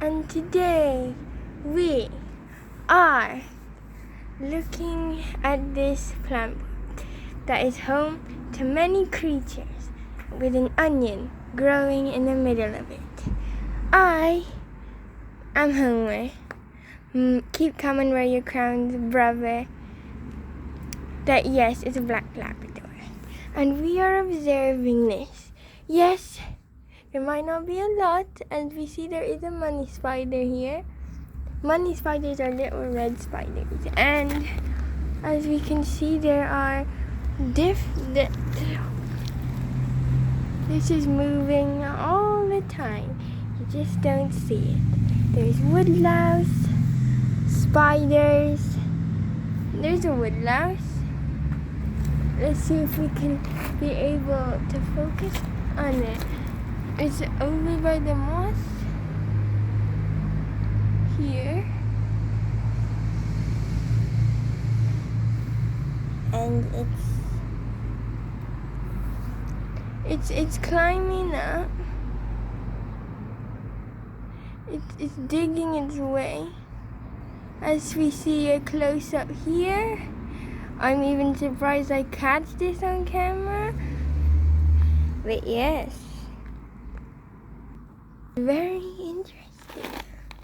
And today we are looking at this plant that is home to many creatures with an onion growing in the middle of it. I am Homer. Keep calm and wear your crowns, brother. That yes, it's a black labrador. And we are observing this. Yes, there might not be a lot, as we see there is a money spider here. Money spiders are little red spiders, and as we can see there are this is moving all the time. You just don't see it. There's woodlouse, spiders. There's a woodlouse. Let's see if we can be able to focus on it. It's over by the moss here. And it's climbing up. It's digging its way. As we see a close up here. I'm even surprised I catch this on camera. But yes. Very interesting.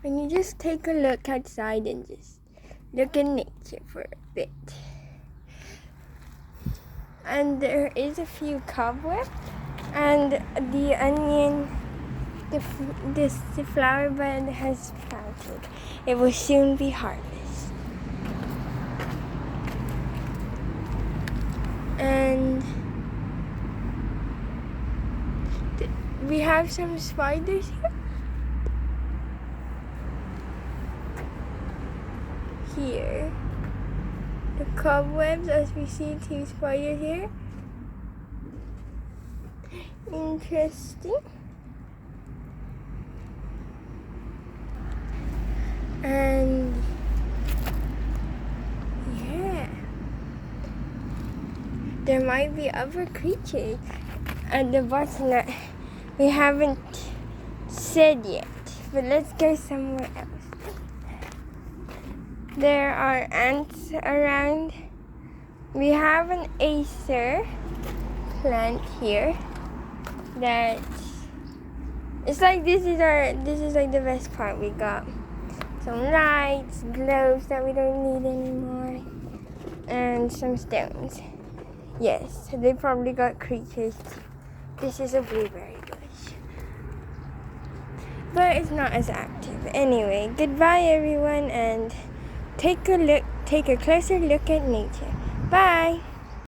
When you just take a look outside and just look at nature for a bit. And there is a few cobwebs, and the onion, the flower bed has sprouted. It will soon be harvested. And we have some spiders here. The cobwebs, as we see 2 spiders here. Interesting. And yeah, there might be other creatures at the bottom that we haven't said yet. But let's go somewhere else. There are ants around. We have an acer plant here that it's like this is like the best part. We got some lights, globes that we don't need anymore, and some stones. Yes, they probably got creatures too. This is a blueberry bush, but it's not as active. Anyway, goodbye everyone, and take a closer look at nature. Bye!